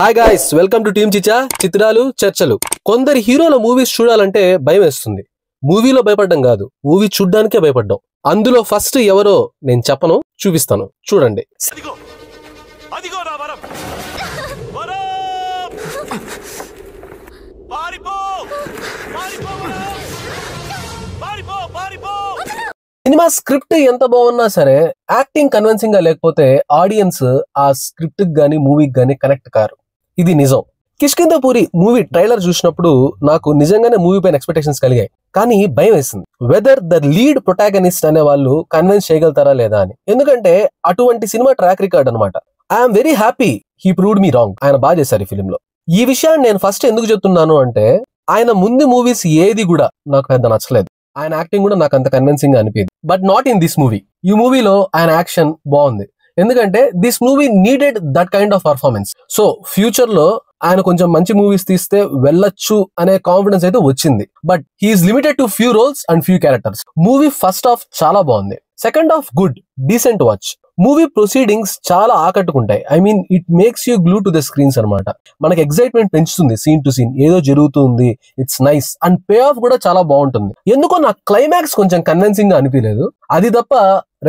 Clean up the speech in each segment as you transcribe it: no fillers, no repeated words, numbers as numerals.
Hi guys, welcome to team చిచా చిత్రాలు చర్చలు. కొందరి హీరోల మూవీస్ చూడాలంటే భయం వేస్తుంది. మూవీలో భయపడ్డం కాదు, మూవీ చూడ్డానికే భయపడ్డాం. అందులో ఫస్ట్ ఎవరో నేను చెప్పను, చూపిస్తాను, చూడండి. సినిమా స్క్రిప్ట్ ఎంత బాగున్నా సరే యాక్టింగ్ కన్విన్సింగ్ గా లేకపోతే ఆడియన్స్ ఆ స్క్రిప్ట్ గానీ మూవీకి గానీ కనెక్ట్ కారు. ఇది నిజం. కిష్కింధపురి మూవీ ట్రైలర్ చూసినప్పుడు నాకు నిజంగానే మూవీ పైన ఎక్స్పెక్టేషన్స్ కలిగాయి, కానీ భయం వేసింది. వెదర్ ద లీడ్ ప్రొటాగనిస్ట్ అనే వాళ్ళు కన్విన్స్ చేయగలుగుతారా లేదా అని. ఎందుకంటే అటువంటి సినిమా ట్రాక్ రికార్డ్ అనమాట. I'm very happy he proved me wrong. ఆయన బాగా చేశారు ఈ ఫిలిం లో. ఈ విషయాన్ని నేను ఫస్ట్ ఎందుకు చెప్తున్నాను అంటే, ఆయన ముందు మూవీస్ ఏది కూడా నాకు పెద్ద నచ్చలేదు. ఆయన యాక్టింగ్ కూడా నాకు అంత కన్విన్సింగ్ గా అనిపించింది. But not in this movie. ఈ మూవీలో ఆయన యాక్షన్ బాగుంది, ఎందుకంటే this movie needed that kind of performance. So future లో ఆయన కొంచెం మంచి మూవీస్ తీస్తే వెళ్ళొచ్చు అనే కాన్ఫిడెన్స్ అయితే వచ్చింది. But he's limited to few roles and few characters. Movie first half చాలా బాగుంది, second half good, decent watch. Movie proceedings చాలా ఆకట్టుకుంటాయి. I mean it makes you glue to the screens అనమాట. మనకి ఎక్సైట్మెంట్ పెంచుతుంది. సీన్ టు సీన్ ఏదో జరుగుతుంది, it's nice. And pay off కూడా చాలా బాగుంటుంది. ఎందుకో నాకు క్లైమాక్స్ కొంచెం కన్విన్సింగ్ గా అనిపించలేదు. అది తప్ప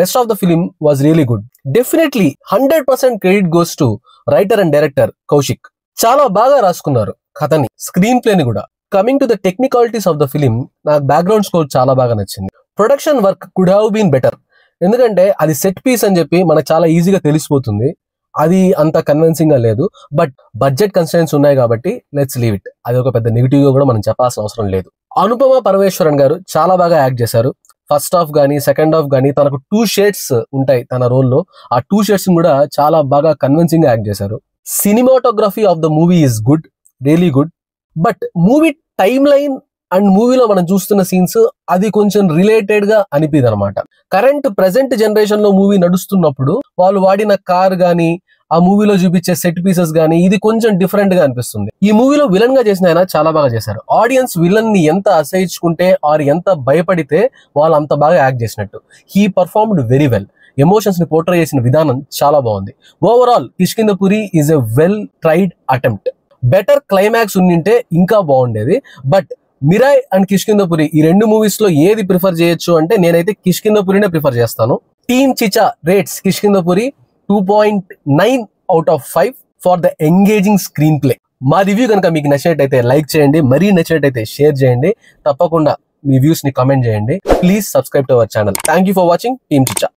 rest of the film was really good. Definitely 100% credit goes to writer and director Kaushik. చాలా బాగా రాసుకున్నారు కథని, స్క్రీన్ ప్లేని కూడా. Coming to the technicalities of the film, నాకు బ్యాక్గ్రౌండ్ స్కోర్ చాలా బాగా నచ్చింది. Production work could have been better, ఎందుకంటే అది సెట్ పీస్ అని చెప్పి మనకు చాలా ఈజీగా తెలిసిపోతుంది. అది అంత కన్విన్సింగ్ గా లేదు. బట్ బడ్జెట్ కన్స్ట్రెంట్స్ ఉన్నాయి కాబట్టి లెట్స్ లీవ్ ఇట్. అది ఒక పెద్ద నెగిటివ్ గా కూడా మనం చెప్పాల్సిన అవసరం లేదు. అనుపమ పరమేశ్వరన్ గారు చాలా బాగా యాక్ట్ చేశారు. ఫస్ట్ హాఫ్ గానీ సెకండ్ హాఫ్ గానీ తనకు 2 షేడ్స్ ఉంటాయి తన రోల్లో. ఆ 2 షేడ్స్ కూడా చాలా బాగా కన్విన్సింగ్ గా యాక్ట్ చేశారు. Cinematography of the movie is good, really good. But movie time line and మూవీలో మనం చూస్తున్న సీన్స్ అది కొంచెం రిలేటెడ్ గా అనిపిది అనమాట. కరెంట్ ప్రెసెంట్ జనరేషన్ లో మూవీ నడుస్తున్నప్పుడు వాళ్ళు వాడిన కార్ గానీ ఆ మూవీలో చూపించే సెట్ పీసెస్ గానీ ఇది కొంచెం డిఫరెంట్ గా అనిపిస్తుంది. ఈ మూవీలో విలన్ గా చేసిన ఆయన చాలా బాగా చేశారు. ఆడియన్స్ విలన్ ని ఎంత అసహించుకుంటే ఆర్ ఎంత భయపడితే వాళ్ళు అంత బాగా యాక్ట్ చేసినట్టు. He performed very well. Emotions ని పోర్ట్రే చేసిన విధానం చాలా బాగుంది. Overall Kishkindhapuri is a well tried attempt. Better climax ఉండింటే ఇంకా బాగుండేది. బట్ మిరాయ్ అండ్ కిష్కింధపురి ఈ 2 మూవీస్ లో ఏది ప్రిఫర్ చేయొచ్చు అంటే నేనైతే కిష్కింధపురినే ప్రిఫర్ చేస్తాను. Team చిచా rates Kishkindhapuri 2.9 out of 5 for the engaging screen play. మా రివ్యూ కనుక మీకు నచ్చినట్టయితే లైక్ చేయండి, మరీ నచ్చినట్టయితే షేర్ చేయండి, తప్పకుండా మీ వ్యూస్ ని కామెంట్ చేయండి. Please subscribe to our channel. Thank you for watching team చిచా.